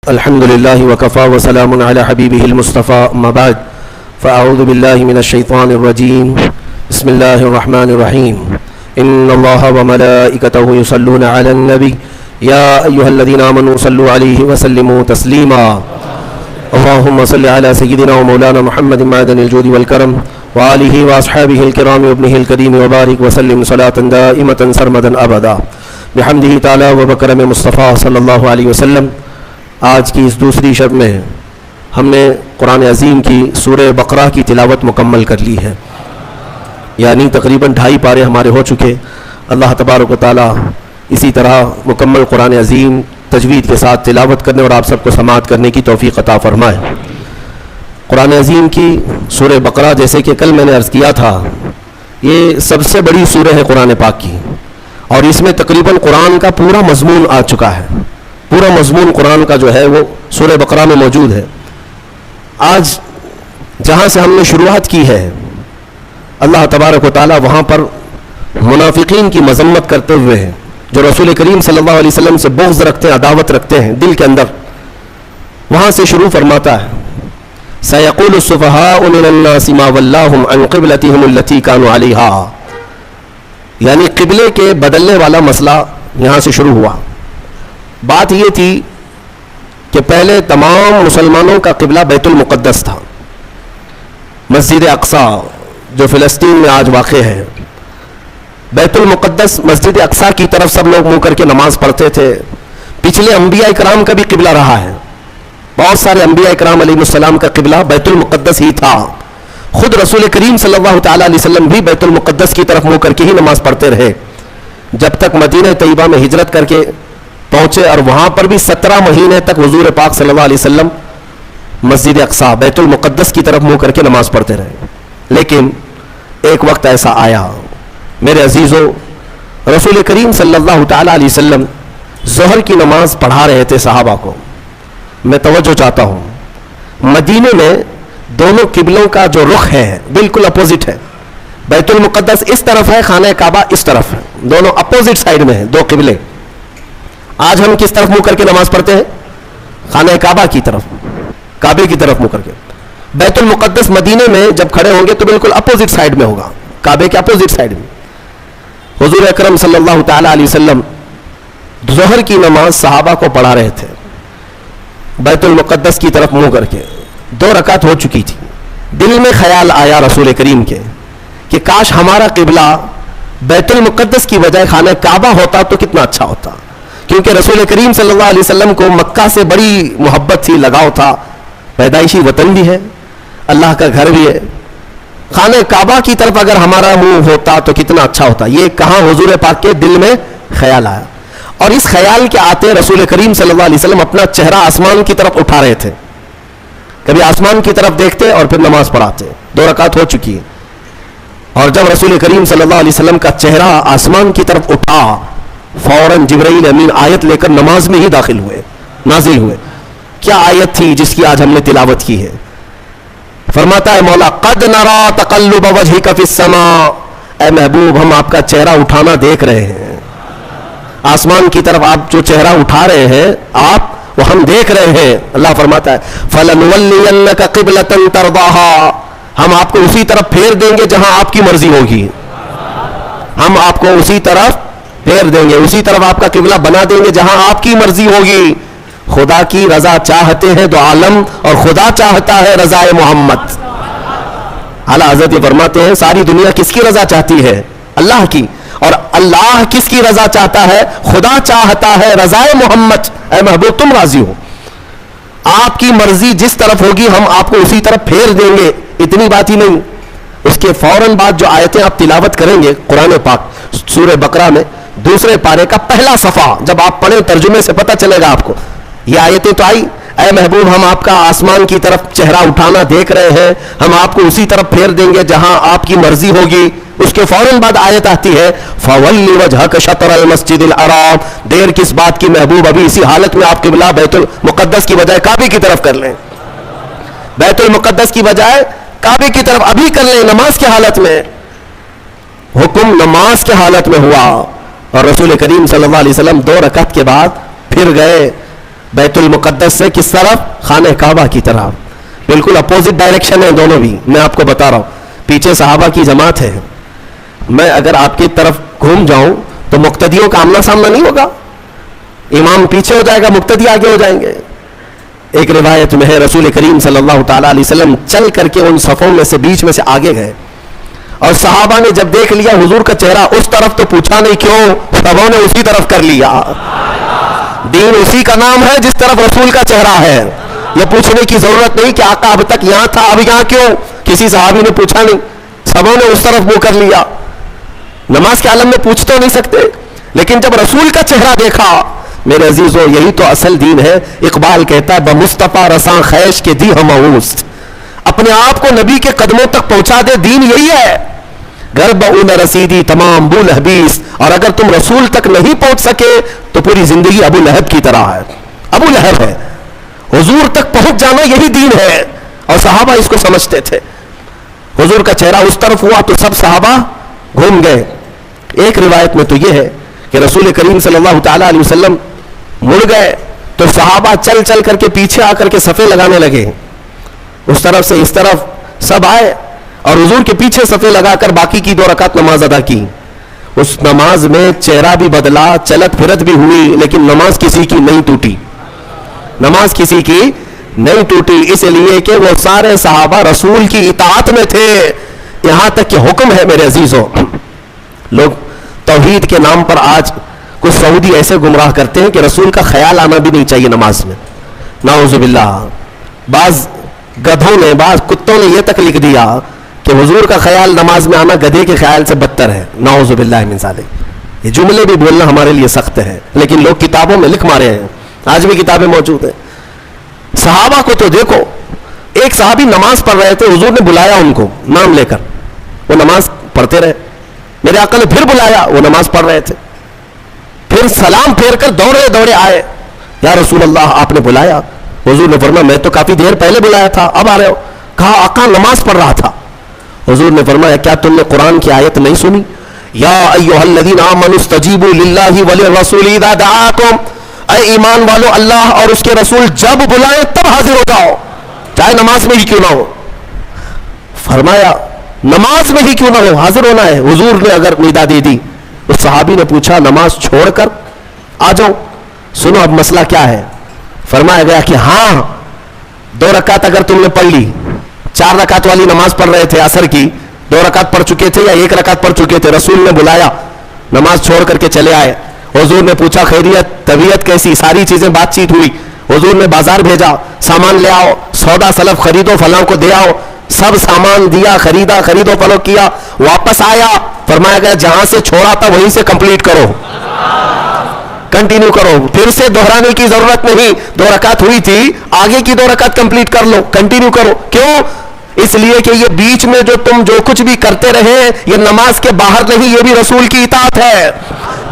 الحمد لله وكفى وسلام على حبيبه المصطفى أما بعد فأعوذ بالله من الشيطان الرجيم بسم الله الرحمن الرحيم إن الله وملائكته يصلون على النبي يا أيها الذين آمنوا صلوا عليه وسلموا تسليما اللهم صل على سيدنا ومولانا محمد معدن الجود والكرم وآله وأصحابه الكرام وابنه الكريم وبارك وسلم صلاة دائمة سرمدا أبدا بحمده تعالى وبكرم مصطفى صلی اللہ علیہ وسلم. آج کی اس دوسری شب میں ہم نے قرآن عظیم کی سورہ بقرہ کی تلاوت مکمل کر لی ہے، یعنی تقریباً 2.5 پارے ہمارے ہو چکے. اللہ تبارک و تعالیٰ اسی طرح مکمل قرآن عظیم تجوید کے ساتھ تلاوت کرنے اور آپ سب کو سماعت کرنے کی توفیق عطا فرمائے. قرآن عظیم کی سورہ بقرہ، جیسے کہ کل میں نے عرض کیا تھا، یہ سب سے بڑی سورہ ہے قرآن پاک کی، اور اس میں تقریباً قرآن کا پورا مضمون آ چکا ہے. پورا مضمون قرآن کا جو ہے وہ سورہ بقرہ میں موجود ہے. آج جہاں سے ہم نے شروعات کی ہے، اللہ تبارک و تعالیٰ وہاں پر منافقین کی مذمت کرتے ہوئے ہیں جو رسول کریم صلی اللہ علیہ وسلم سے بغض رکھتے ہیں، عداوت رکھتے ہیں دل کے اندر. وہاں سے شروع فرماتا ہے سَيَقُولُ السُّفَهَاءُ مِنَ النَّاسِ مَا وَلَّاهُمْ عَنْ قِبْلَتِهِمُ الَّتِي كَانُوا عَلَيْهَا، یعنی قبلے کے بدلنے والا مسئلہ یہاں سے شروع ہوا. بات یہ تھی کہ پہلے تمام مسلمانوں کا قبلہ بیت المقدس تھا، مسجد اقصی جو فلسطین میں آج واقع ہے. بیت المقدس مسجد اقصی کی طرف سب لوگ منہ کر کے نماز پڑھتے تھے. پچھلے انبیاء کرام کا بھی قبلہ رہا ہے، بہت سارے انبیاء کرام علیہ السلام کا قبلہ بیت المقدس ہی تھا. خود رسول کریم صلی اللہ تعالیٰ علیہ وسلم بھی بیت المقدس کی طرف منہ کر کے ہی نماز پڑھتے رہے جب تک مدینہ طیبہ میں ہجرت کر کے پہنچے، اور وہاں پر بھی 17 مہینے تک حضور پاک صلی اللہ علیہ وسلم مسجد اقصی بیت المقدس کی طرف منہ کر کے نماز پڑھتے رہے. لیکن ایک وقت ایسا آیا میرے عزیزوں، رسول کریم صلی اللہ تعالیٰ علیہ وسلم ظہر کی نماز پڑھا رہے تھے صحابہ کو. میں توجہ چاہتا ہوں، مدینے میں دونوں قبلوں کا جو رخ ہے بالکل اپوزٹ ہے. بیت المقدس اس طرف ہے، خانہ کعبہ اس طرف ہے، دونوں اپوزٹ سائیڈ میں ہیں دو قبلے. آج ہم کس طرف منہ کر کے نماز پڑھتے ہیں؟ خانہ کعبہ کی طرف، کعبے کی طرف منہ کر کے. بیت المقدس مدینے میں جب کھڑے ہوں گے تو بالکل اپوزٹ سائیڈ میں ہوگا، کعبے کے اپوزٹ سائیڈ میں. حضور اکرم صلی اللہ تعالیٰ علیہ وسلم ظہر کی نماز صحابہ کو پڑھا رہے تھے بیت المقدس کی طرف منہ کر کے. 2 رکعت ہو چکی تھی. دل میں خیال آیا رسول کریم کے کہ کاش ہمارا قبلہ بیت المقدس کی بجائے خانہ کعبہ ہوتا تو کتنا اچھا ہوتا، کیونکہ رسول کریم صلی اللہ علیہ وسلم کو مکہ سے بڑی محبت تھی، لگاؤ تھا. پیدائشی وطن بھی ہے، اللہ کا گھر بھی ہے. خانہ کعبہ کی طرف اگر ہمارا منہ ہوتا تو کتنا اچھا ہوتا. یہ کہاں حضور پاک کے دل میں خیال آیا، اور اس خیال کے آتے رسول کریم صلی اللہ علیہ وسلم اپنا چہرہ آسمان کی طرف اٹھا رہے تھے. کبھی آسمان کی طرف دیکھتے اور پھر نماز پڑھاتے. 2 رکعت ہو چکی ہے، اور جب رسول کریم صلی اللہ علیہ وسلم کا چہرہ آسمان کی طرف اٹھا، فوراً جبرائیل امین آیت لے کر نماز میں ہی داخل ہوئے، نازل ہوئے. کیا آیت تھی جس کی آج ہم نے تلاوت کی ہے؟ فرماتا ہے مولا قد نرا تقلب وجهك في السماء، اے محبوب ہم آپ کا چہرہ اٹھانا دیکھ رہے ہیں. آسمان کی طرف آپ جو چہرہ اٹھا رہے ہیں آپ، وہ ہم دیکھ رہے ہیں. اللہ فرماتا ہے فَلَنُوَلِّيَنَّكَ قِبْلَةً تَرْضَاهَا، ہم آپ کو اسی طرف پھیر دیں گے جہاں آپ کی مرضی ہوگی. ہم آپ کو اسی طرف پھیر دیں گے، اسی طرف آپ کا قبلہ بنا دیں گے جہاں آپ کی مرضی ہوگی. خدا کی رضا چاہتے ہیں تو عالم، اور خدا چاہتا ہے رضا محمد. اعلیٰ حضرت یہ فرماتے ہیں ساری دنیا کس کی رضا چاہتی ہے؟ اللہ کی. اور اللہ کس کی رضا چاہتا ہے؟ خدا چاہتا ہے رضا محمد. اے محبوب تم راضی ہو، آپ کی مرضی جس طرف ہوگی ہم آپ کو اسی طرف پھیر دیں گے. اتنی بات ہی نہیں، اس کے فوراً بعد جو آیتیں آپ تلاوت کریں گے قرآن پاک سورہ بقرہ میں 2 پارے کا پہلا صفحہ جب آپ پڑھیں ترجمے سے پتہ چلے گا آپ کو. یہ آیتیں تو آئی، اے محبوب ہم آپ کا آسمان کی طرف چہرہ اٹھانا دیکھ رہے ہیں، ہم آپ کو اسی طرف پھیر دیں گے جہاں آپ کی مرضی ہوگی. اس کے فوراً بعد آیت آتی ہے فَوَلِّ وَجْهَكَ شَطْرَ الْمَسْجِدِ الْحَرَامِ، دیر کس بات کی محبوب، ابھی اسی حالت میں آپ قبلہ بیت المقدس کی بجائے کعبے کی طرف کر لیں. بیت المقدس کی بجائے کعبے کی طرف ابھی کر لیں نماز کی حالت میں. حکم نماز کے حالت میں ہوا، اور رسول کریم صلی اللہ علیہ وسلم 2 رکعت کے بعد پھر گئے بیت المقدس سے کس طرف؟ خانہ کعبہ کی طرف. بالکل اپوزٹ ڈائریکشن ہے دونوں بھی. میں آپ کو بتا رہا ہوں, پیچھے صحابہ کی جماعت ہے. میں اگر آپ کی طرف گھوم جاؤں تو مقتدیوں کا آمنا سامنا نہیں ہوگا. امام پیچھے ہو جائے گا, مقتدی آگے ہو جائیں گے. ایک روایت میں ہے رسول کریم صلی اللہ تعالی علیہ وسلم چل کر کے ان صفوں میں سے بیچ میں سے آگے گئے, اور صحابہ نے جب دیکھ لیا حضور کا چہرہ اس طرف تو پوچھا نہیں کیوں, سبوں نے اسی طرف کر لیا. دین اسی کا نام ہے جس طرف رسول کا چہرہ ہے. یہ پوچھنے کی ضرورت نہیں کہ آقا اب تک یہاں تھا اب یہاں کیوں, کسی صحابی نے پوچھا نہیں, سبوں نے اس طرف منہ کر لیا. نماز کے عالم میں پوچھ تو نہیں سکتے, لیکن جب رسول کا چہرہ دیکھا, میرے عزیزو یہی تو اصل دین ہے. اقبال کہتا ہے بمصطفیٰ رساں خیش کے دی ہم اوست, اپنے آپ کو نبی کے قدموں تک پہنچا دے, دین یہی ہے. گھر بہ رسیدی تمام بول حبیس, اور اگر تم رسول تک نہیں پہنچ سکے تو پوری زندگی ابو لہب کی طرح ہے. ابو لہب ہے. حضور تک پہنچ جانا یہی دین ہے, اور صحابہ اس کو سمجھتے تھے. حضور کا چہرہ اس طرف ہوا تو سب صحابہ گھوم گئے. ایک روایت میں تو یہ ہے کہ رسول کریم صلی اللہ تعالی علیہ وسلم مڑ گئے تو صحابہ چل چل کر کے پیچھے آ کر کے صفے لگانے لگے. اس طرف سے اس طرف سب آئے اور حضور کے پیچھے صفے لگا کر باقی کی 2 رکعت نماز ادا کی. اس نماز میں چہرہ بھی بدلا, چلت پھرت بھی ہوئی, لیکن نماز کسی کی نہیں ٹوٹی. نماز کسی کی نہیں ٹوٹی, اس لیے کہ وہ سارے صحابہ رسول کی اطاعت میں تھے. یہاں تک کہ حکم ہے میرے عزیزوں, لوگ توحید کے نام پر آج کچھ سعودی ایسے گمراہ کرتے ہیں کہ رسول کا خیال آنا بھی نہیں چاہیے نماز میں. نعوذ باللہ. بعض گدھوں نے, بعض کتوں نے یہ تک لکھ دیا کہ حضور کا خیال نماز میں آنا گدھے کے خیال سے بدتر ہے. نعوذ باللہ من ذالک. یہ جملے بھی بولنا ہمارے لیے سخت ہے, لیکن لوگ کتابوں میں لکھ مارے ہیں, آج بھی کتابیں موجود ہیں. صحابہ کو تو دیکھو, ایک صحابی نماز پڑھ رہے تھے, حضور نے بلایا ان کو نام لے کر, وہ نماز پڑھتے رہے. میرے آقا نے پھر بلایا, وہ نماز پڑھ رہے تھے. پھر سلام پھیر کر دوڑے دوڑے آئے, یا رسول اللہ آپ نے بلایا. حضور نے فرمایا میں تو کافی دیر پہلے بلایا تھا, اب آ رہے ہو. کہا آقا نماز پڑھ رہا تھا. حضور نے فرمایا کیا تم نے قرآن کی آیت نہیں سنی؟ یا ایھا الذین آمنوا استجیبوا للہ وللرسول اذا دعاکم, اے ایمان والو اللہ اور اس کے رسول جب بلائیں تب حاضر ہو جاؤ, چاہے نماز میں ہی کیوں نہ ہو. فرمایا نماز میں ہی کیوں نہ ہو, حاضر ہونا ہے. حضور نے اگر ندا دے دی, اس صحابی نے پوچھا نماز چھوڑ کر آ جاؤ, سنو اب مسئلہ کیا ہے. فرمایا گیا کہ ہاں 2 رکعت اگر تم نے پڑھ لی, 4 رکعت والی نماز پڑھ رہے تھے عصر کی, 2 رکعت پڑھ چکے تھے یا 1 رکعت پڑھ چکے تھے, رسول نے بلایا, نماز چھوڑ کر کے چلے آئے. حضور نے پوچھا خیریت, طبیعت کیسی, ساری چیزیں بات چیت ہوئی. حضور نے بازار بھیجا, سامان لے آؤ, سودا سلف خریدو, فلاں کو دے آؤ. سب سامان دیا, خریدا, خرید و فروخت کیا, واپس آیا. فرمایا گیا جہاں سے چھوڑا تھا وہیں سے کنپلیٹ کرو, کنٹینیو کرو, پھر سے دہرانے کی ضرورت نہیں. 2 رکعت ہوئی تھی, آگے کی 2 رکعت کنپلیٹ کر لو, کنٹینیو کرو. کیوں؟ اس لیے کہ یہ بیچ میں جو تم جو کچھ بھی کرتے رہے یہ نماز کے باہر نہیں, یہ بھی رسول کی اطاعت ہے.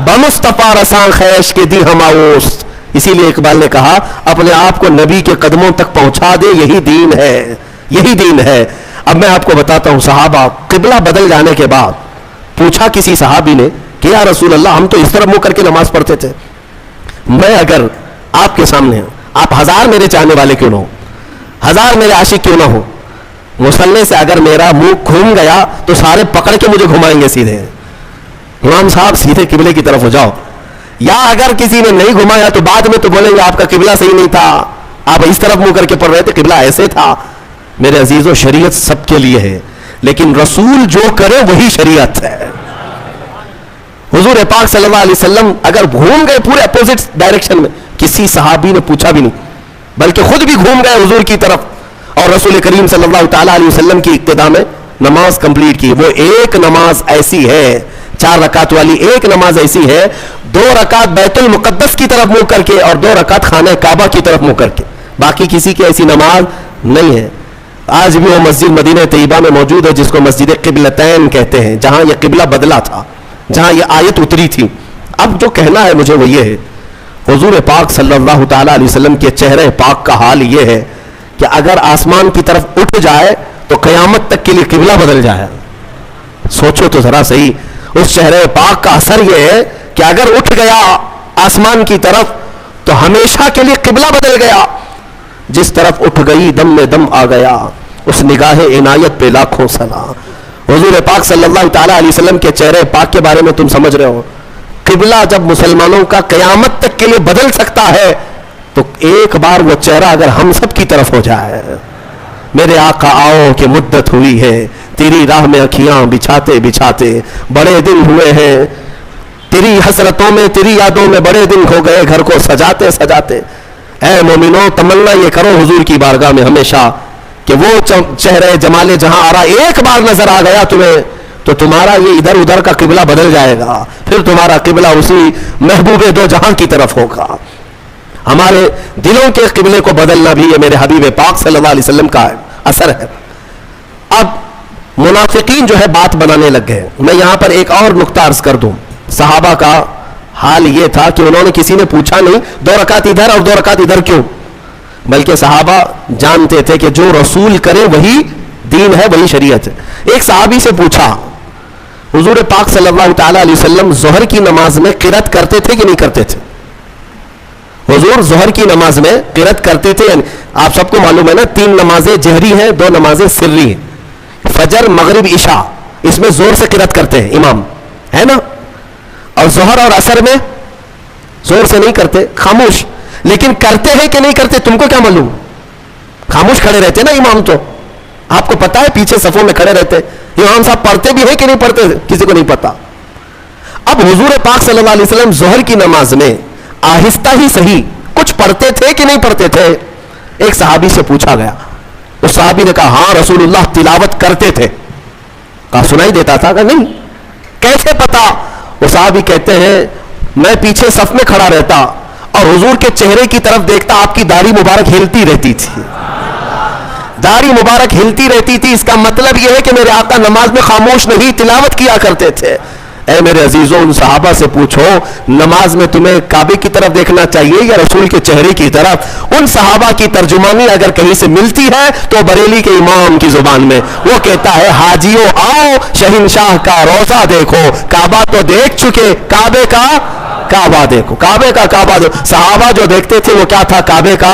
بمصطفیٰ رساں خیش کے دی ہم اوست. اسی لیے اقبال نے کہا اپنے آپ کو نبی کے قدموں تک پہنچا دے, یہی دین ہے, یہی دین ہے. اب میں آپ کو بتاتا ہوں, صحابہ قبلہ بدل جانے کے بعد پوچھا کسی صحابی نے کہ یا رسول اللہ ہم تو اس طرف منہ کر کے نماز پڑھتے تھے, میں اگر آپ کے سامنے ہوں, آپ 1000 میرے چاہنے والے کیوں نہ ہو, 1000 میرے عاشق کیوں نہ ہو, مصلی سے اگر میرا منہ گھوم گیا تو سارے پکڑ کے مجھے گھمائیں گے سیدھے, امام صاحب سیدھے قبلے کی طرف ہو جاؤ. یا اگر کسی نے نہیں گھمایا تو بعد میں تو بولیں گے آپ کا قبلہ صحیح نہیں تھا, آپ اس طرف منہ کر کے پڑھ رہے تھے, قبلہ ایسے تھا. میرے عزیزو شریعت سب کے لیے ہے, لیکن رسول جو کرے وہی شریعت ہے. حضور پاک صلی اللہ علیہ وسلم اگر گھوم گئے پورے اپوزٹ ڈائریکشن میں, کسی صحابی نے پوچھا بھی نہیں, بلکہ خود بھی گھوم گئے حضور کی طرف, اور رسول کریم صلی اللہ تعالی علیہ وسلم کی اقتداء میں نماز کمپلیٹ کی. وہ ایک نماز ایسی ہے, 4 رکعت والی ایک نماز ایسی ہے, 2 رکعت بیت المقدس کی طرف منہ کر کے اور 2 رکعت خانہ کعبہ کی طرف منہ کر کے, باقی کسی کی ایسی نماز نہیں ہے. آج بھی وہ مسجد مدینہ طیبہ میں موجود ہے جس کو مسجد قبلتین کہتے ہیں, جہاں یہ قبلہ بدلا تھا, جہاں یہ آیت اتری تھی. اب جو کہنا ہے مجھے وہ یہ ہے, حضور پاک صلی اللہ تعالی علیہ وسلم کے چہرے پاک کا حال یہ ہے کہ اگر آسمان کی طرف اٹھ جائے تو قیامت تک کے لیے قبلہ بدل جائے. سوچو تو ذرا صحیح, اس چہرے پاک کا اثر یہ ہے کہ اگر اٹھ گیا آسمان کی طرف تو ہمیشہ کے لیے قبلہ بدل گیا. جس طرف اٹھ گئی دم میں دم آ گیا, اس نگاہ عنایت پہ لاکھوں سلام. حضور پاک صلی اللہ تعالیٰ علیہ وسلم کے چہرے پاک کے بارے میں تم سمجھ رہے ہو, قبلہ جب مسلمانوں کا قیامت تک کے لیے بدل سکتا ہے تو ایک بار وہ چہرہ اگر ہم سب کی طرف ہو جائے. میرے آقا آؤ کہ مدت ہوئی ہے, تیری راہ میں اکھیاں بچھاتے بچھاتے بڑے دن ہوئے ہیں, تیری حسرتوں میں تیری یادوں میں بڑے دن ہو گئے گھر کو سجاتے سجاتے. اے مومنوں, تمنا یہ کرو حضور کی بارگاہ میں ہمیشہ کہ وہ چہرے جمال جہاں آرا ایک بار نظر آ گیا تمہیں تو تمہارا یہ ادھر ادھر کا قبلہ بدل جائے گا, پھر تمہارا قبلہ اسی محبوب دو جہاں کی طرف ہوگا. ہمارے دلوں کے قبلے کو بدلنا بھی یہ میرے حبیب پاک صلی اللہ علیہ وسلم کا اثر ہے. اب منافقین جو ہے بات بنانے لگ گئے. میں یہاں پر ایک اور نقطہ عرض کر دوں. صحابہ کا حال یہ تھا کہ انہوں نے کسی نے پوچھا نہیں 2 رکعت ادھر اور 2 رکعت ادھر کیوں, بلکہ صحابہ جانتے تھے کہ جو رسول کرے وہی دین ہے, وہی شریعت ہے. ایک صحابی سے پوچھا حضور پاک صلی اللہ تعالیٰ علیہ وسلم ظہر کی نماز میں قرات کرتے تھے کہ نہیں کرتے تھے؟ حضور ظہر کی نماز میں قرات کرتے تھے. آپ سب کو معلوم ہے نا 3 نمازیں جہری ہیں, 2 نمازیں سری ہیں, فجر مغرب عشاء, اس میں زور سے قرات کرتے ہیں امام, ہے نا. اور ظہر اور عصر میں زور سے نہیں کرتے, خاموش. لیکن کرتے ہیں کہ نہیں کرتے تم کو کیا معلوم؟ خاموش کھڑے رہتے نا امام, تو آپ کو پتا ہے پیچھے صفوں میں کھڑے رہتے امام صاحب پڑھتے بھی ہیں کہ نہیں پڑھتے, کسی کو نہیں پتا. اب حضور پاک صلی اللہ علیہ وسلم ظہر کی نماز میں آہستہ ہی صحیح کچھ پڑھتے تھے کہ نہیں پڑھتے تھے؟ ایک صحابی سے پوچھا گیا. اس صحابی نے کہا ہاں رسول اللہ تلاوت کرتے تھے. کہا سنائی دیتا تھا؟ کہ نہیں. کیسے پتا؟ وہ صحابی کہتے ہیں میں پیچھے صف میں کھڑا رہتا اور حضور کے چہرے کی طرف دیکھتا, آپ کی داڑھی مبارک ہلتی رہتی تھی, داڑھی مبارک ہلتی رہتی تھی. اس کا مطلب یہ ہے کہ میرے آقا نماز میں خاموش نہیں تلاوت کیا کرتے تھے. اے میرے عزیزوں, ان صحابہ سے پوچھو نماز میں تمہیں کعبے کی طرف دیکھنا چاہیے یا رسول کے چہرے کی طرف؟ ان صحابہ کی ترجمانی اگر کہیں سے ملتی ہے تو بریلی کے امام کی زبان میں. وہ کہتا ہے حاجیوں آؤ شہنشاہ کا روضہ دیکھو, کعبہ تو دیکھ چکے, کعبے کا کعبہ دیکھو, کعبے کا کعبہ دیکھو. صحابہ جو دیکھتے تھے وہ کیا تھا؟ کعبے کا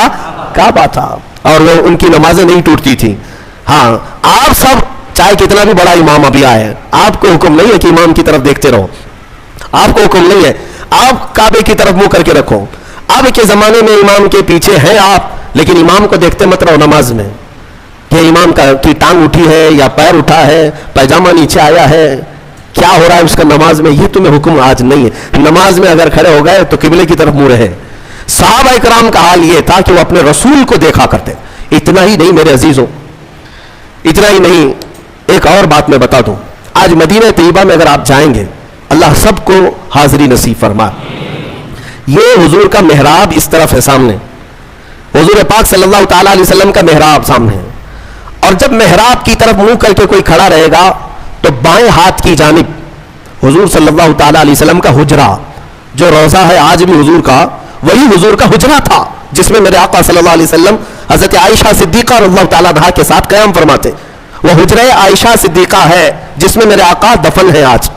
کعبہ تھا, اور وہ ان کی نمازیں نہیں ٹوٹتی تھی. ہاں آپ سب چاہے کتنا بھی بڑا امام ابھی آئے, آپ کو حکم نہیں ہے کہ امام کی طرف دیکھتے رہو, آپ کو حکم نہیں ہے, آپ کعبے کی طرف منہ کر کے رکھو. اب کے زمانے میں امام کے پیچھے ہیں آپ, لیکن امام کو دیکھتے مت رہو نماز میں کہ امام کی ٹانگ اٹھی ہے یا پیر اٹھا ہے, پیجامہ نیچے آیا ہے, کیا ہو رہا ہے اس کا نماز میں, یہ تمہیں حکم آج نہیں ہے. نماز میں اگر کھڑے ہو گئے تو قبلے کی طرف منہ رہے. صحابہ کرام کا حال یہ تھا کہ وہ اپنے رسول کو دیکھا کرتے. اتنا ہی نہیں میرے عزیزوں, اتنا ہی نہیں, ایک اور بات میں بتا دوں. آج مدینہ طیبہ میں اگر آپ جائیں گے, اللہ سب کو حاضری نصیب فرمائے. یہ حضور کا محراب اس طرف ہے سامنے, حضور پاک صلی اللہ تعالیٰ علیہ وسلم کا محراب سامنے ہے. اور جب محراب کی طرف منہ کر کے کوئی کھڑا رہے گا تو بائیں ہاتھ کی جانب حضور صلی اللہ تعالیٰ علیہ وسلم کا حجرہ, جو روضہ ہے آج بھی حضور کا, وہی حضور کا حجرہ تھا جس میں میرے آقا صلی اللہ علیہ وسلم حضرت عائشہ صدیقہ رضی اللہ تعالیٰ عنہا کے ساتھ قیام فرماتے. وہ حجرہ عائشہ صدیقہ ہے جس میں میرے آقا دفن ہے. آج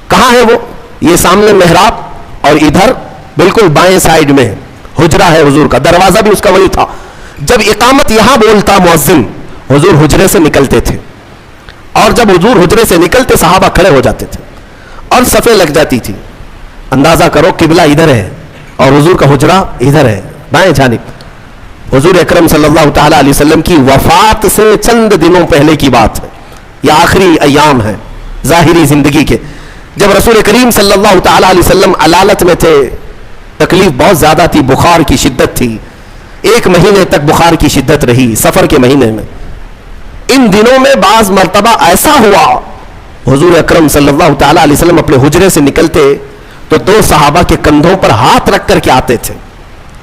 کہاں ہے وہ؟ یہ سامنے محراب, اور ادھر بالکل بائیں سائیڈ میں حجرہ ہے حضور کا, دروازہ بھی اس کا وہی تھا. جب اقامت یہاں بولتا مؤذن, حضور حجرے سے نکلتے تھے, اور جب حضور حجرے سے نکلتے صحابہ کھڑے ہو جاتے تھے اور صفیں لگ جاتی تھی. اندازہ کرو قبلہ ادھر ہے اور حضور کا حجرہ ادھر ہے بائیں جانب. حضور اکرم صلی اللہ تعالیٰ علیہ وسلم کی وفات سے چند دنوں پہلے کی بات ہے, یہ آخری ایام ہے ظاہری زندگی کے, جب رسول کریم صلی اللہ تعالیٰ علیہ وسلم علالت میں تھے. تکلیف بہت زیادہ تھی, بخار کی شدت تھی, 1 مہینے تک بخار کی شدت رہی, سفر کے مہینے میں. ان دنوں میں بعض مرتبہ ایسا ہوا حضور اکرم صلی اللہ تعالیٰ علیہ وسلم اپنے حجرے سے نکلتے تو 2 صحابہ کے کندھوں پر ہاتھ رکھ کر کے آتے تھے.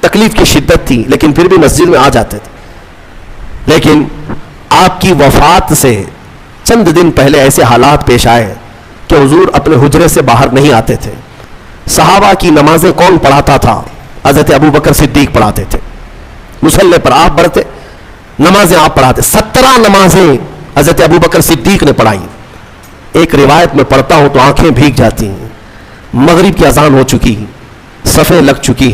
تکلیف کی شدت تھی لیکن پھر بھی مسجد میں آ جاتے تھے. لیکن آپ کی وفات سے چند دن پہلے ایسے حالات پیش آئے کہ حضور اپنے حجرے سے باہر نہیں آتے تھے. صحابہ کی نمازیں کون پڑھاتا تھا؟ حضرت ابو بکر صدیق پڑھاتے تھے. مصلی پر آپ بڑھتے, نمازیں آپ پڑھاتے. 17 نمازیں حضرت ابو بکر صدیق نے پڑھائی. ایک روایت میں پڑھتا ہوں تو آنکھیں بھیگ جاتی ہیں. مغرب کی اذان ہو چکی, صفیں لگ چکی,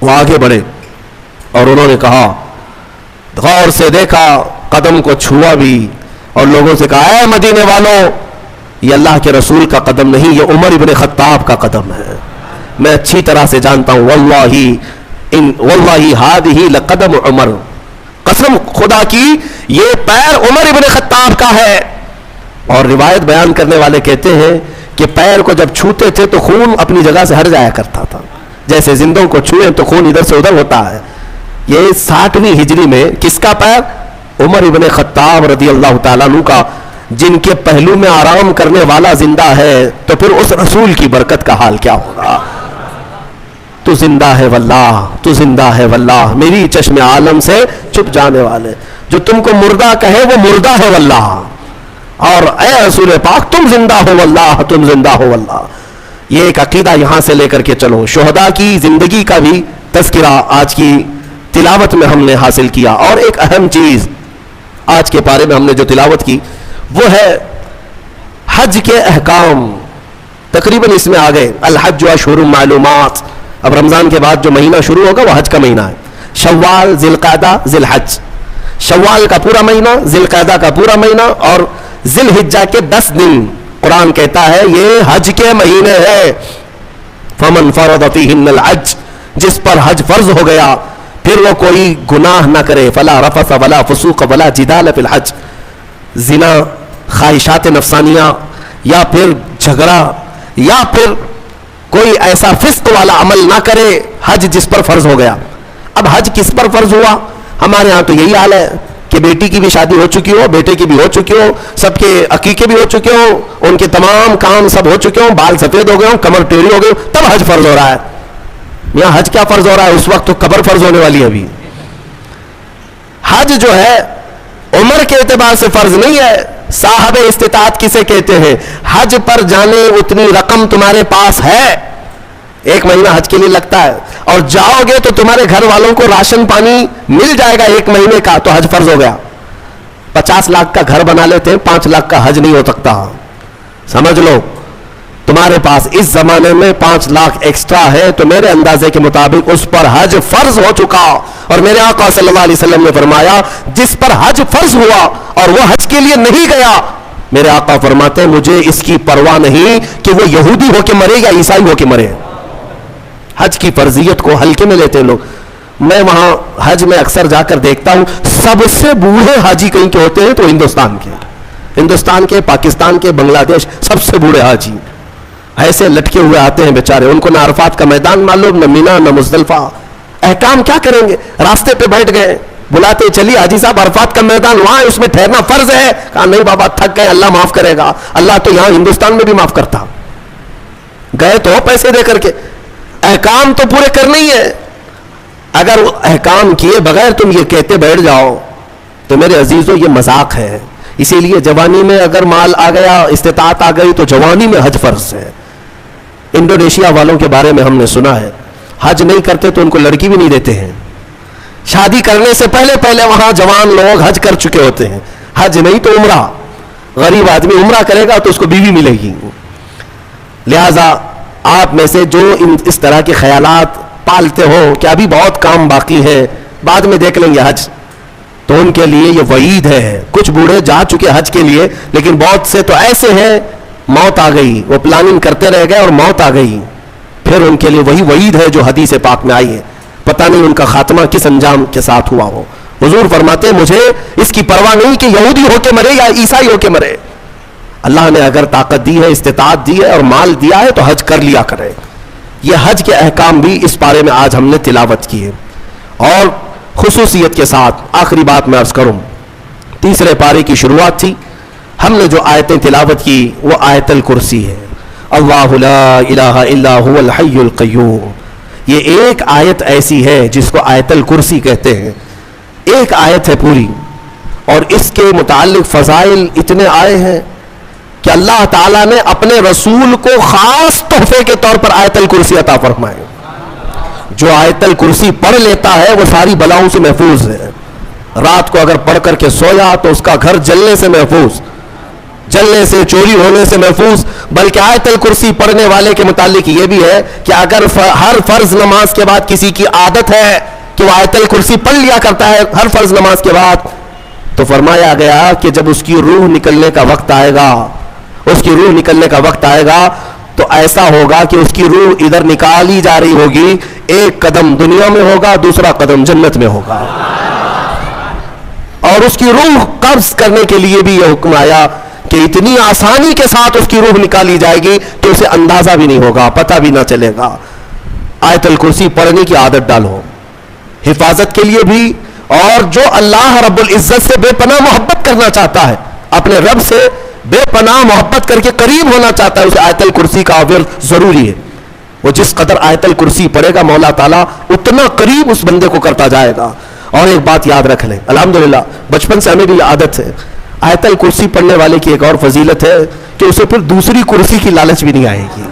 وہ آگے بڑھے اور انہوں نے کہا, غور سے دیکھا, قدم کو چھوا بھی اور لوگوں سے کہا, اے مدینے والوں, یہ اللہ کے رسول کا قدم نہیں, یہ عمر ابن خطاب کا قدم ہے. میں اچھی طرح سے جانتا ہوں, واللہ ہذہ لقدم عمر, قسم خدا کی یہ پیر عمر ابن خطاب کا ہے. اور روایت بیان کرنے والے کہتے ہیں کہ پیر کو جب چھوتے تھے تو خون اپنی جگہ سے ہٹ جایا کرتا تھا, جیسے زندوں کو چھوئیں تو خون ادھر سے ادھر ہوتا ہے. یہ 60ویں ہجری میں کس کا پیر؟ عمر ابن خطاب رضی اللہ تعالیٰ عنہ کا, جن کے پہلو میں آرام کرنے والا زندہ ہے, تو پھر اس رسول کی برکت کا حال کیا ہوگا. تو زندہ ہے واللہ, تو زندہ ہے واللہ, میری چشم عالم سے چھپ جانے والے. جو تم کو مردہ کہے وہ مردہ ہے واللہ, اور اے رسول پاک تم زندہ ہو واللہ, تم زندہ ہو واللہ. یہ ایک عقیدہ یہاں سے لے کر کے چلو. شہداء کی زندگی کا بھی تذکرہ آج کی تلاوت میں ہم نے حاصل کیا. اور ایک اہم چیز آج کے پارے میں ہم نے جو تلاوت کی وہ ہے حج کے احکام. تقریباً اس میں آ گئے الحج اشہر معلومات. اب رمضان کے بعد جو مہینہ شروع ہوگا وہ حج کا مہینہ ہے. شوال, ذی القعدہ, ذی الحج. شوال کا پورا مہینہ, ذی القعدہ کا پورا مہینہ, اور ذی الحجہ کے 10 دن قرآن کہتا ہے یہ حج کے مہینے ہیں. فمن فرض فیہن الحج, جس پر حج فرض ہو گیا پھر وہ کوئی گناہ نہ کرے, فلا رفث ولا فسوق ولا جدال فی الحج. زنا, خواہشات نفسانیہ, یا پھر جھگڑا, یا پھر کوئی ایسا فسق والا عمل نہ کرے, حج جس پر فرض ہو گیا. اب حج کس پر فرض ہوا؟ ہمارے ہاں تو یہی حال ہے کہ بیٹی کی بھی شادی ہو چکی ہو, بیٹے کی بھی ہو چکی ہو, سب کے عقیقے بھی ہو چکے ہوں, ان کے تمام کام سب ہو چکے ہوں, بال سفید ہو گئے ہوں, کمر ٹیڑھی ہو گئی ہوں, تب حج فرض ہو رہا ہے. یہاں حج کیا فرض ہو رہا ہے؟ اس وقت تو قبر فرض ہونے والی ہے. ابھی حج جو ہے عمر کے اعتبار سے فرض نہیں ہے. صاحب استطاعت کسے کہتے ہیں؟ حج پر جانے اتنی رقم تمہارے پاس ہے, 1 مہینہ حج کے لیے لگتا ہے, اور جاؤ گے تو تمہارے گھر والوں کو راشن پانی مل جائے گا 1 مہینے کا, تو حج فرض ہو گیا. 50 لاکھ کا گھر بنا لیتے ہیں, 5 لاکھ کا حج نہیں ہو سکتا. سمجھ لو تمہارے پاس اس زمانے میں 5 لاکھ ایکسٹرا ہے, تو میرے اندازے کے مطابق اس پر حج فرض ہو چکا. اور میرے آقا صلی اللہ علیہ وسلم نے فرمایا جس پر حج فرض ہوا اور وہ حج کے لیے نہیں گیا, میرے آقا فرماتے ہیں مجھے اس کی پرواہ نہیں کہ وہ یہودی ہو کے مرے یا عیسائی ہو کے مرے. حج کی فرضیت کو ہلکے میں لیتے لوگ. میں وہاں حج میں اکثر جا کر دیکھتا ہوں, سب سے بوڑھے حاجی کہیں کے ہوتے ہیں تو ہندوستان کے, پاکستان کے, بنگلہ دیش, سب سے بوڑھے حاجی ایسے لٹکے ہوئے آتے ہیں بیچارے. ان کو نہ عرفات کا میدان معلوم, نہ مینا, نہ مزدلفہ. احکام کیا کریں گے؟ راستے پہ بیٹھ گئے, بلاتے چلیے حاجی صاحب عرفات کا میدان وہاں, اس میں ٹھہرنا فرض ہے. کہا نہیں بابا تھک گئے, اللہ معاف کرے گا. اللہ تو یہاں ہندوستان میں بھی معاف کرتا. گئے تو پیسے دے کر کے, احکام تو پورے کرنے ہی ہے. اگر احکام کیے بغیر تم یہ کہتے بیٹھ جاؤ تو میرے عزیزوں یہ مذاق ہے. اسی لیے جوانی میں اگر مال آ گیا, استطاعت آ گئی, تو جوانی میں حج فرض ہے. انڈونیشیا والوں کے بارے میں ہم نے سنا ہے, حج نہیں کرتے تو ان کو لڑکی بھی نہیں دیتے ہیں. شادی کرنے سے پہلے وہاں جوان لوگ حج کر چکے ہوتے ہیں. حج نہیں تو عمرہ. غریب آدمی عمرہ کرے گا تو اس کو بیوی ملے گی. لہذا آپ میں سے جو اس طرح کے خیالات پالتے ہو کہ ابھی بہت کام باقی ہے, بعد میں دیکھ لیں گے حج, تو ان کے لیے یہ وعید ہے. کچھ بوڑھے جا چکے حج کے لیے, لیکن بہت سے تو ایسے ہیں موت آ گئی, وہ پلاننگ کرتے رہ گئے اور موت آ گئی, پھر ان کے لیے وہی وعید ہے جو حدیث پاک میں آئی ہے. پتہ نہیں ان کا خاتمہ کس انجام کے ساتھ ہوا ہو. حضور فرماتے ہیں مجھے اس کی پرواہ نہیں کہ یہودی ہو کے مرے یا عیسائی ہو کے مرے. اللہ نے اگر طاقت دی ہے, استطاعت دی ہے اور مال دیا ہے تو حج کر لیا کرے. یہ حج کے احکام بھی اس بارے میں آج ہم نے تلاوت کی ہے. اور خصوصیت کے ساتھ آخری بات میں عرض کروں, 3 پارے کی شروعات تھی, ہم نے جو آیتیں تلاوت کی وہ آیت الکرسی ہے. اللہ لا الہ الا هو الحی القیوم. یہ ایک آیت ایسی ہے جس کو آیت الکرسی کہتے ہیں. ایک آیت ہے پوری, اور اس کے متعلق فضائل اتنے آئے ہیں کہ اللہ تعالیٰ نے اپنے رسول کو خاص تحفے کے طور پر آیت الکرسی عطا فرمائے. جو آیت الکرسی پڑھ لیتا ہے وہ ساری بلاؤں سے محفوظ ہے. رات کو اگر پڑھ کر کے سویا تو اس کا گھر جلنے سے محفوظ. جلنے سے، چوری ہونے سے محفوظ. بلکہ آیت الکرسی پڑھنے والے کے متعلق یہ بھی ہے کہ اگر ہر فرض نماز کے بعد کسی کی عادت ہے کہ وہ آیت الکرسی پڑھ لیا کرتا ہے ہر فرض نماز کے بعد، تو فرمایا گیا کہ جب اس کی روح نکلنے کا وقت آئے گا، اس کی روح نکلنے کا وقت آئے گا تو ایسا ہوگا کہ اس کی روح ادھر نکالی جا رہی ہوگی، ایک قدم دنیا میں ہوگا، دوسرا قدم جنت میں ہوگا. اور اس کی روح قبض کرنے کے لیے بھی یہ حکم آیا کہ اتنی آسانی کے ساتھ اس کی روح نکالی جائے گی کہ اسے اندازہ بھی نہیں ہوگا، پتہ بھی نہ چلے گا. آیت الکرسی پڑھنے کی عادت ڈالو، حفاظت کے لیے بھی، اور جو اللہ رب العزت سے بے پناہ محبت کرنا چاہتا ہے، اپنے رب سے بے پناہ محبت کر کے قریب ہونا چاہتا ہے، اسے آیت الکرسی کا ورد ضروری ہے. وہ جس قدر آیت الکرسی پڑھے گا مولا تعالیٰ اتنا قریب اس بندے کو کرتا جائے گا. اور ایک بات یاد رکھ لیں، الحمدللہ بچپن سے ہمیں بھی عادت ہے، آیت الکرسی پڑھنے والے کی ایک اور فضیلت ہے کہ اسے پھر دوسری کرسی کی لالچ بھی نہیں آئے گی.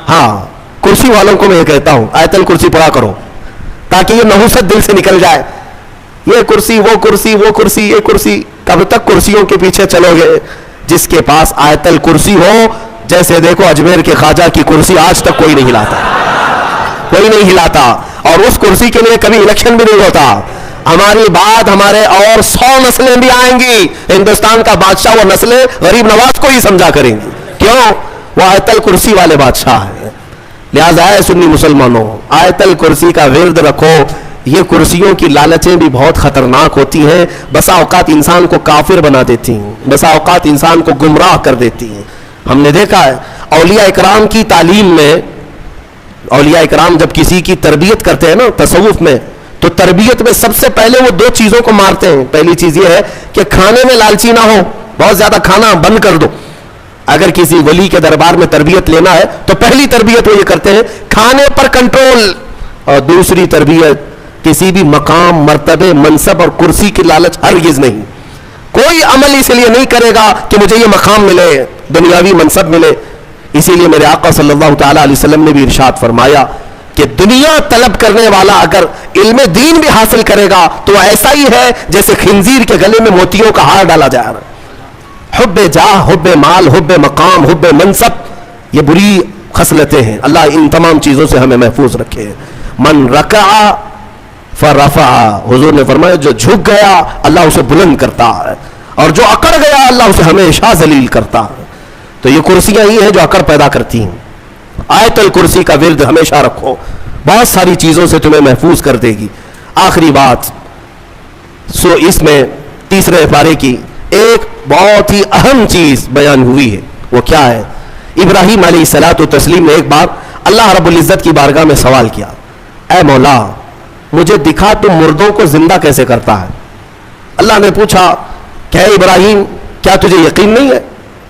ہاں، کرسی والوں کو میں یہ کہتا ہوں آیت الکرسی پڑھا کرو تاکہ یہ نحوست دل سے نکل جائے. یہ کرسی، وہ کرسی، وہ کرسی، یہ کرسی، کب تک کرسیوں کے پیچھے چلو گے؟ جس کے پاس آیت الکرسی ہو، جیسے دیکھو اجمیر کے خواجہ کی کرسی آج تک کوئی نہیں ہلاتا، کوئی نہیں ہلاتا، اور اس کرسی کے لیے کبھی الیکشن بھی نہیں ہوتا. ہماری بات ہمارے اور 100 نسلیں بھی آئیں گی، ہندوستان کا بادشاہ وہ نسلیں غریب نواز کو ہی سمجھا کریں گی. کیوں؟ وہ آیت الکرسی والے بادشاہ ہیں. لہذا ہے سنی مسلمانوں، آیت الکرسی کا ورد رکھو. یہ کرسیوں کی لالچیں بھی بہت خطرناک ہوتی ہیں، بسا اوقات انسان کو کافر بنا دیتی ہیں، بسا اوقات انسان کو گمراہ کر دیتی ہیں. ہم نے دیکھا ہے اولیاء اکرام کی تعلیم میں، اولیاء اکرام جب کسی کی تربیت کرتے ہیں نا تصوف میں، تو تربیت میں سب سے پہلے وہ 2 چیزوں کو مارتے ہیں. پہلی چیز یہ ہے کہ کھانے میں لالچی نہ ہو، بہت زیادہ کھانا بند کر دو. اگر کسی ولی کے دربار میں تربیت لینا ہے تو پہلی تربیت وہ یہ کرتے ہیں کھانے پر کنٹرول. اور دوسری تربیت کسی بھی مقام، مرتبے، منصب اور کرسی کی لالچ ہرگز نہیں. کوئی عمل اس لیے نہیں کرے گا کہ مجھے یہ مقام ملے، دنیاوی منصب ملے. اسی لیے میرے آقا صلی اللہ تعالی علیہ وسلم نے بھی ارشاد فرمایا کہ دنیا طلب کرنے والا اگر علم دین بھی حاصل کرے گا تو ایسا ہی ہے جیسے خنزیر کے گلے میں موتیوں کا ہار ڈالا جا رہا ہے. حب جاہ، حب مال، حب مقام، حب منصب، یہ بری خصلتیں ہیں. اللہ ان تمام چیزوں سے ہمیں محفوظ رکھے. من رکع فرفع، حضور نے فرمایا جو جھک گیا اللہ اسے بلند کرتا ہے، اور جو اکڑ گیا اللہ اسے ہمیشہ ذلیل کرتا ہے. تو یہ کرسیاں ہی ہیں جو اکڑ پیدا کرتی ہیں. آیت الکرسی کا ورد ہمیشہ رکھو، بہت ساری چیزوں سے تمہیں محفوظ کر دے گی. آخری بات، سو اس میں تیسرے پارے کی ایک بہت ہی اہم چیز بیان ہوئی ہے. وہ کیا ہے؟ ابراہیم علیہ الصلوۃ والتسلیم نے ایک بار اللہ رب العزت کی بارگاہ میں سوال کیا، اے مولا مجھے دکھا تو مردوں کو زندہ کیسے کرتا ہے. اللہ نے پوچھا کہ اے ابراہیم کیا تجھے یقین نہیں ہے؟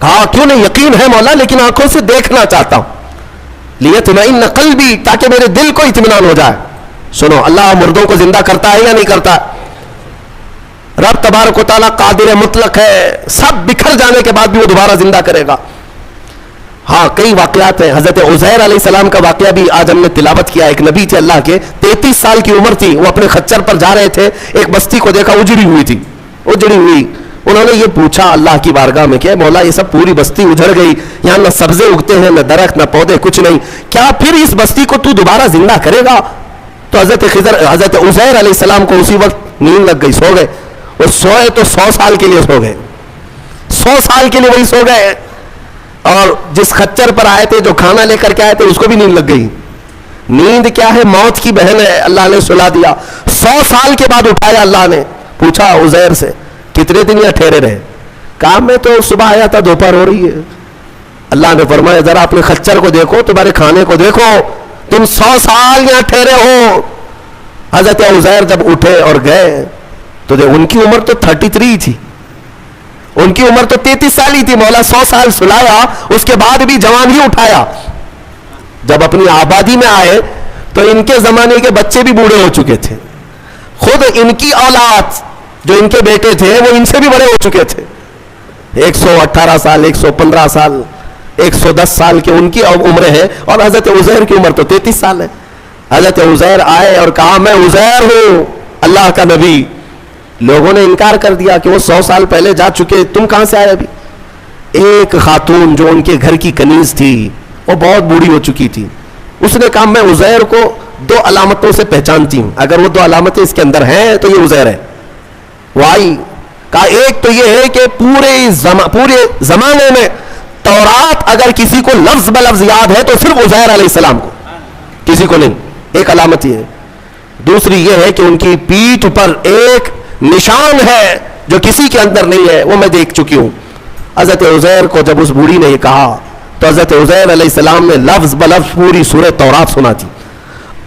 کہا کیوں نہیں، یقین ہے مولا لیکن آنکھوں سے دیکھنا چاہتا ہوں. لیطمئن قلبی، تاکہ میرے دل کو اطمینان ہو جائے. سنو، اللہ مردوں کو زندہ کرتا ہے یا نہیں کرتا ہے؟ رب تبارک و تعالیٰ قادر مطلق ہے، سب بکھر جانے کے بعد بھی وہ دوبارہ زندہ کرے گا. ہاں کئی واقعات ہیں. حضرت عزیر علیہ السلام کا واقعہ بھی آج ہم نے تلاوت کیا. ایک نبی تھے اللہ کے، 33 سال کی عمر تھی، وہ اپنے خچر پر جا رہے تھے، ایک بستی کو دیکھا اجڑی ہوئی تھی، اجڑی ہوئی. انہوں نے یہ پوچھا اللہ کی بارگاہ میں کہ مولا یہ سب پوری بستی اجڑ گئی، یہاں نہ سبزے اگتے ہیں، نہ درخت، نہ پودے، کچھ نہیں، کیا پھر اس بستی کو تو دوبارہ زندہ کرے گا؟ تو حضرت عزیر علیہ السلام کو اسی وقت نیند لگ گئی، سو گئے. وہ سوئے تو 100 سال کے لیے سو گئے، 100 سال کے لیے وہی سو گئے. اور جس خچر پر آئے تھے، جو کھانا لے کر کے آئے تھے، اس کو بھی نیند لگ گئی. نیند کیا ہے؟ موت کی بہن ہے. اللہ نے سلا دیا. 100 سال کے بعد اٹھایا اللہ نے. پوچھا عزیر سے کتنے دن یہاں ٹھہرے رہے؟ کہا میں تو صبح آیا تھا، دوپہر ہو رہی ہے. اللہ نے فرمایا ذرا اپنے خچر کو دیکھو، تمہارے کھانے کو دیکھو، تم 100 سال یہاں ٹھہرے ہو. حضرت عزیر جب اٹھے اور گئے تو ان کی عمر تو 33 تھی، ان کی عمر تو 33 سال ہی تھی. مولا 100 سال سلایا، اس کے بعد بھی جوان ہی اٹھایا. جب اپنی آبادی میں آئے تو ان کے زمانے کے بچے بھی بوڑھے ہو چکے تھے. خود ان کی اولاد جو ان کے بیٹے تھے وہ ان سے بھی بڑے ہو چکے تھے. 118 سال، 115 سال، 110 سال کے ان کی عمریں ہیں، اور حضرت عزیر کی عمر تو 33 سال ہے. حضرت عزیر آئے اور کہا میں عزیر ہوں، اللہ کا نبی. لوگوں نے انکار کر دیا کہ وہ 100 سال پہلے جا چکے، تم کہاں سے آئے ابھی؟ ایک خاتون جو ان کے گھر کی کنیز تھی وہ بہت بوڑھی ہو چکی تھی. اس نے کہا میں عزیر کو 2 علامتوں سے پہچانتی ہوں, اگر وہ 2 علامتیں اس کے اندر ہیں تو یہ عزیر ہے. وہ آئی, کہا ایک تو یہ ہے کہ پورے زمانے میں تورات اگر کسی کو لفظ بلفظ یاد ہے تو صرف عزیر علیہ السلام کو, کسی کو نہیں. ایک علامت یہ ہے. دوسری یہ ہے کہ ان کی پیٹھ پر ایک نشان ہے جو کسی کے اندر نہیں ہے, وہ میں دیکھ چکی ہوں. حضرت عزیر کو جب اس بوڑھی نے یہ کہا تو حضرت عزیر علیہ السلام نے لفظ بلفظ پوری سورہ تورات سنا تھی,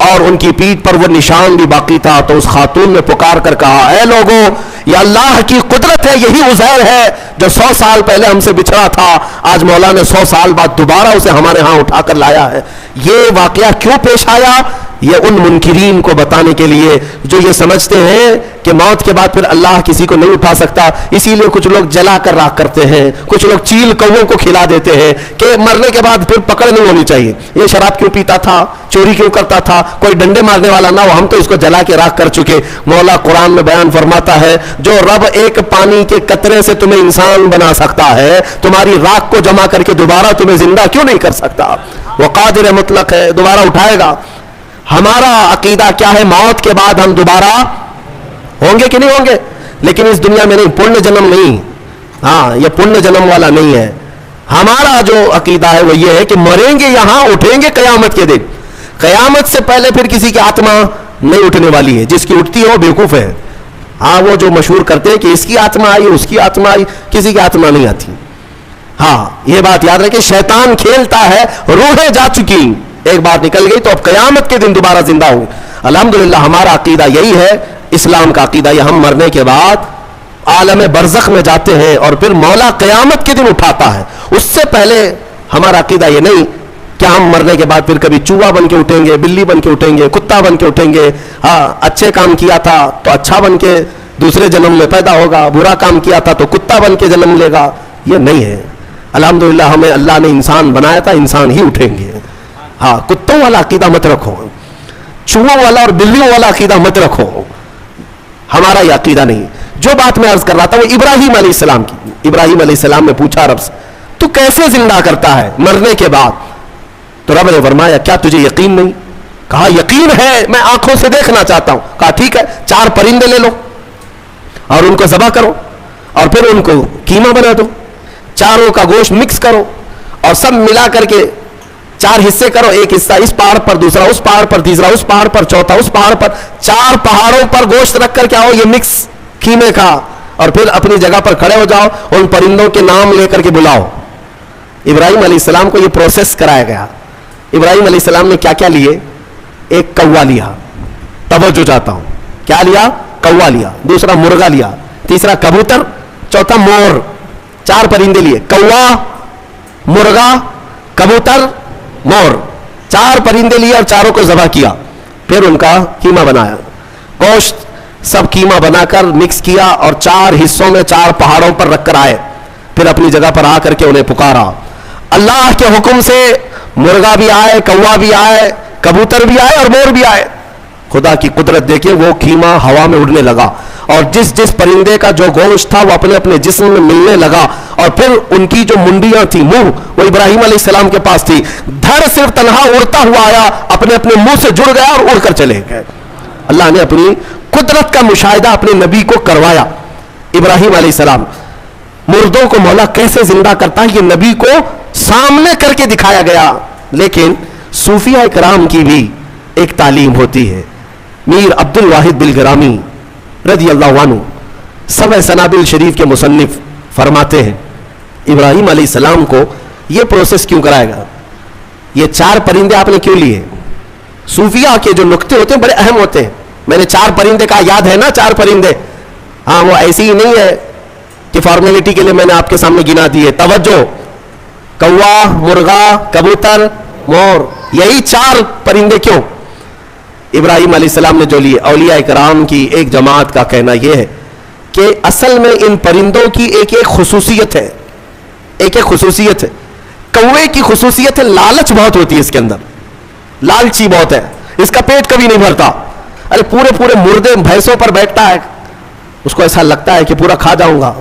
اور ان کی پیٹھ پر وہ نشان بھی باقی تھا. تو اس خاتون نے پکار کر کہا اے لوگوں, یہ اللہ کی قدرت ہے, یہی عزیر ہے جو 100 سال پہلے ہم سے بچھڑا تھا, آج مولا نے 100 سال بعد دوبارہ اسے ہمارے ہاں اٹھا کر لایا ہے. یہ واقعہ کیوں پیش آیا؟ یہ ان منکرین کو بتانے کے لیے جو یہ سمجھتے ہیں کہ موت کے بعد پھر اللہ کسی کو نہیں اٹھا سکتا, اسی لیے کچھ لوگ جلا کر راکھ کرتے ہیں, کچھ لوگ چیل کووں کو کھلا دیتے ہیں کہ مرنے کے بعد پھر پکڑ نہیں ہونی چاہیے. یہ شراب کیوں پیتا تھا, چوری کیوں کرتا تھا, کوئی ڈنڈے مارنے والا نہ ہو, ہم تو اس کو جلا کے راکھ کر چکے. مولا قرآن میں بیان فرماتا ہے جو رب ایک پانی کے قطرے سے تمہیں انسان بنا سکتا ہے, تمہاری راکھ کو جمع کر کے دوبارہ تمہیں زندہ کیوں نہیں کر سکتا؟ وہ قادر مطلق ہے, دوبارہ اٹھائے گا. ہمارا عقیدہ کیا ہے؟ موت کے بعد ہم دوبارہ ہوں گے کہ نہیں ہوں گے, لیکن اس دنیا میں نہیں, پنیہ جنم نہیں. ہاں, یہ پنیہ جنم والا نہیں ہے. ہمارا جو عقیدہ ہے وہ یہ ہے کہ مریں گے یہاں, اٹھیں گے قیامت کے دن. قیامت سے پہلے پھر کسی کی آتما نہیں اٹھنے والی ہے, جس کی اٹھتی ہو بیوقوف ہے. ہاں, وہ جو مشہور کرتے ہیں کہ اس کی آتما آئی, اس کی آتما آئی, کسی کی آتما نہیں آتی. ہاں, یہ بات یاد رکھیں, شیطان کھیلتا ہے, روحیں جا چکی, ایک بار نکل گئی تو اب قیامت کے دن دوبارہ زندہ ہوں. الحمدللہ ہمارا عقیدہ یہی ہے, اسلام کا عقیدہ, یہ ہم مرنے کے بعد عالم برزخ میں جاتے ہیں اور پھر مولا قیامت کے دن اٹھاتا ہے. اس سے پہلے ہمارا عقیدہ یہ نہیں کہ ہم مرنے کے بعد پھر کبھی چوہا بن کے اٹھیں گے, بلی بن کے اٹھیں گے, کتا بن کے اٹھیں گے. ہاں, اچھے کام کیا تھا تو اچھا بن کے دوسرے جنم میں پیدا ہوگا, برا کام کیا تھا تو کتا بن کے جنم لے گا. یہ نہیں ہے. الحمدللہ ہمیں اللہ نے انسان بنایا تھا, انسان ہی اٹھیں گے. ہاں, کتوں والا عقیدہ مت رکھو, چوہوں والا اور بلیوں والا عقیدہ مت رکھو, ہمارا یہ عقیدہ نہیں. جو بات میں عرض کر رہا تھا وہ ابراہیم علیہ السلام کی. ابراہیم علیہ السلام نے پوچھا رب سے تو کیسے زندہ کرتا ہے مرنے کے بعد؟ تو رب نے فرمایا کیا تجھے یقین نہیں؟ کہا یقین ہے, میں آنکھوں سے دیکھنا چاہتا ہوں. کہا ٹھیک ہے, 4 پرندے لے لو اور ان کو ذبح کرو اور پھر ان کو قیمہ بنا دو, چاروں کا گوشت مکس کرو اور سب ملا کر کے 4 حصے کرو, ایک حصہ اس پہاڑ پر, دوسرا اس پہاڑ پر, تیسرا اس پہاڑ پر, چوتھا اس پہاڑ پر. 4 پہاڑوں پر گوشت رکھ کر کے آؤ, یہ مکس قیمے کا, اور پھر اپنی جگہ پر کھڑے ہو جاؤ, ان پرندوں کے نام لے کر کے بلاؤ. ابراہیم علیہ السلام کو یہ پروسیس کرایا گیا. ابراہیم علیہ السلام نے کیا کیا لیے؟ ایک کوا لیا, توجہ چاہتا ہوں, کیا لیا؟ کوا لیا. دوسرا مرغا لیا, تیسرا کبوتر, چوتھا مور. 4 پرندے لیے, کوا, مرغا, کبوتر, مور. 4 پرندے لیے اور چاروں کو ذبح کیا, پھر ان کا قیمہ بنایا. گوشت سب قیمہ بنا کر مکس کیا اور 4 حصوں میں 4 پہاڑوں پر رکھ کر آئے. پھر اپنی جگہ پر آ کر کے انہیں پکارا. اللہ کے حکم سے مرغا بھی آئے, کوا بھی آئے, کبوتر بھی آئے اور مور بھی آئے. خدا کی قدرت دیکھیں, وہ قیمہ ہوا میں اڑنے لگا اور جس جس پرندے کا جو گوشت تھا وہ اپنے اپنے جسم میں ملنے لگا, اور پھر ان کی جو منڈیاں تھی, منہ, وہ ابراہیم علیہ السلام کے پاس تھی. دھڑ صرف تنہا اڑتا ہوا آیا, اپنے اپنے منہ سے جڑ گیا اور اڑ کر چلے گئے. اللہ نے اپنی قدرت کا مشاہدہ اپنے نبی کو کروایا. ابراہیم علیہ السلام, مردوں کو مولا کیسے زندہ کرتا ہے یہ نبی کو سامنے کر کے دکھایا گیا. لیکن صوفیہ کرام کی بھی ایک تعلیم ہوتی ہے. میر عبد الواحد بلگرامی رضی اللہ عنہ, سبع سنابل شریف کے مصنف, فرماتے ہیں ابراہیم علیہ السلام کو یہ پروسیس کیوں کرایا گیا؟ یہ 4 پرندے آپ نے کیوں لیے؟ صوفیہ کے جو نقطے ہوتے ہیں بڑے اہم ہوتے ہیں. میں نے 4 پرندے کہا, یاد ہے نا 4 پرندے؟ ہاں, وہ ایسی ہی نہیں ہے کہ فارمیلٹی کے لیے میں نے آپ کے سامنے گنا دیے. توجہ, کوا, مرغا, کبوتر, مور, یہی 4 پرندے کیوں؟ ابراہیم علیہ السلام نے جو لیے. اولیاء کرام کی ایک جماعت کا کہنا یہ ہے کہ اصل میں ان پرندوں کی ایک خصوصیت ہے, ایک خصوصیت ہے. کوے کی خصوصیت ہے لالچ بہت ہوتی ہے اس کے اندر, لالچی بہت ہے, اس کا پیٹ کبھی نہیں بھرتا. ارے پورے مردے بھینسوں پر بیٹھتا ہے, اس کو ایسا لگتا ہے کہ پورا کھا جاؤں گا,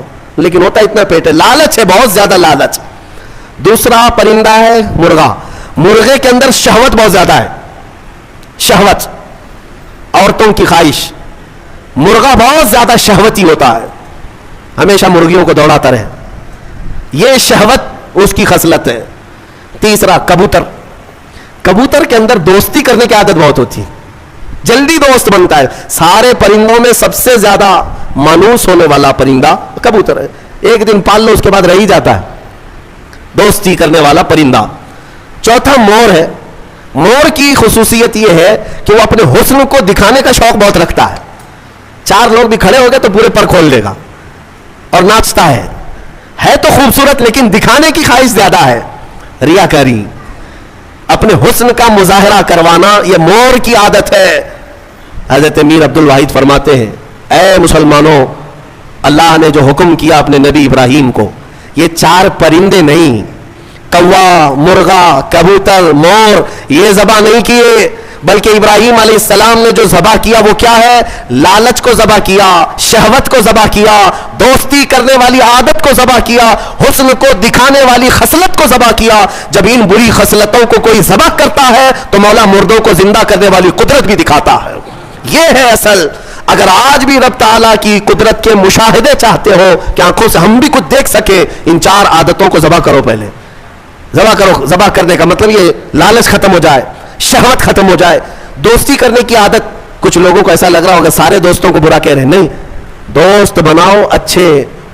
لیکن ہوتا اتنا پیٹ ہے. لالچ ہے, بہت زیادہ لالچ. دوسرا پرندہ ہے مرغا. مرغے کے اندر شہوت بہت زیادہ ہے, شہوت, عورتوں کی خواہش. مرغا بہت زیادہ شہوتی ہوتا ہے, ہمیشہ مرغیوں کو دوڑاتا رہے, یہ شہوت اس کی خصلت ہے. تیسرا کبوتر. کبوتر کے اندر دوستی کرنے کی عادت بہت ہوتی ہے, جلدی دوست بنتا ہے. سارے پرندوں میں سب سے زیادہ مانوس ہونے والا پرندہ کبوتر ہے. ایک دن پال لو اس کے بعد رہ ہی جاتا ہے, دوستی کرنے والا پرندہ. چوتھا مور ہے. مور کی خصوصیت یہ ہے کہ وہ اپنے حسن کو دکھانے کا شوق بہت رکھتا ہے. چار لوگ بھی کھڑے ہو گئے تو پورے پر کھول دے گا اور ناچتا ہے تو خوبصورت, لیکن دکھانے کی خواہش زیادہ ہے, ریاکاری, اپنے حسن کا مظاہرہ کروانا, یہ مور کی عادت ہے. حضرت میر عبد الواحد فرماتے ہیں, اے مسلمانوں, اللہ نے جو حکم کیا اپنے نبی ابراہیم کو, یہ چار پرندے نہیں, کوا, مرغا, کبوتر, مور, یہ ذبح نہیں کیے, بلکہ ابراہیم علیہ السلام نے جو ذبح کیا وہ کیا ہے؟ لالچ کو ذبح کیا, شہوت کو ذبح کیا, دوستی کرنے والی عادت کو ذبح کیا, حسن کو دکھانے والی خصلت کو ذبح کیا. جب ان بری خصلتوں کو کوئی ذبح کرتا ہے تو مولا مردوں کو زندہ کرنے والی قدرت بھی دکھاتا ہے. یہ ہے اصل. اگر آج بھی رب تعالیٰ کی قدرت کے مشاہدے چاہتے ہو کہ آنکھوں سے ہم بھی کچھ دیکھ سکے, ان چار عادتوں کو ذبح کرو. پہلے ذبح کرو. ذبح کرنے کا مطلب یہ لالچ ختم ہو جائے, شہوت ختم ہو جائے. دوستی کرنے کی عادت, کچھ لوگوں کو ایسا لگ رہا ہوگا سارے دوستوں کو برا کہہ رہے ہیں, نہیں, دوست بناؤ اچھے,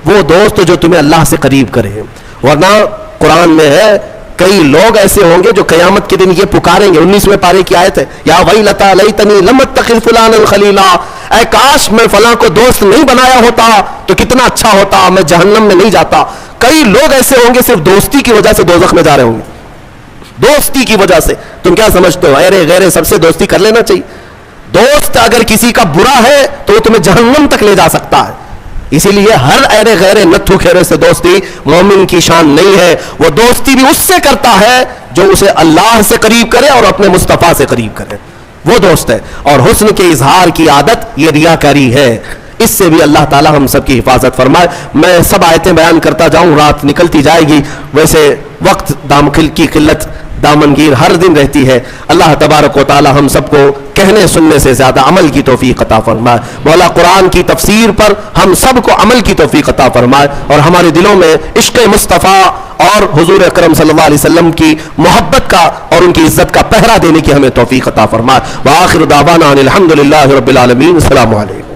وہ دوست جو تمہیں اللہ سے قریب کرے. ورنہ قرآن میں ہے کئی لوگ ایسے ہوں گے جو قیامت کے دن یہ پکاریں گے. 19ویں پارے کی آیت ہے, یا ویلتا لیتنی لم اتخذ فلانا خلیلا, اے کاش میں فلاں کو دوست نہیں بنایا ہوتا تو کتنا اچھا ہوتا, میں جہنم میں نہیں جاتا. کئی لوگ ایسے ہوں گے صرف دوستی کی وجہ سے دوزخ میں جا رہے ہوں گے, دوستی کی وجہ سے. تم کیا سمجھتے ہو ارے غیرے سب سے دوستی کر لینا چاہیے؟ دوست اگر کسی کا برا ہے تو وہ تمہیں جہنم تک لے جا سکتا ہے. اسی لیے ہر ایرے غیرے نتھو کھیرے سے دوستی مومن کی شان نہیں ہے. وہ دوستی بھی اس سے کرتا ہے جو اسے اللہ سے قریب کرے اور اپنے مصطفیٰ سے قریب کرے, وہ دوست ہے. اور حسن کے اظہار کی عادت یہ ریاکاری ہے, اس سے بھی اللہ تعالی ہم سب کی حفاظت فرمائے. میں سب آیتیں بیان کرتا جاؤں, رات نکلتی جائے گی. ویسے وقت کی قلت دامنگیر ہر دن رہتی ہے. اللہ تبارک و تعالی ہم سب کو کہنے سننے سے زیادہ عمل کی توفیق عطا فرمائے. مولا قرآن کی تفسیر پر ہم سب کو عمل کی توفیق عطا فرمائے, اور ہمارے دلوں میں عشق مصطفیٰ اور حضور اکرم صلی اللہ علیہ وسلم کی محبت کا اور ان کی عزت کا پہرا دینے کی ہمیں توفیق عطا فرمائے. وآخر دعوانا ان الحمد للہ رب العالمین. السلام علیکم.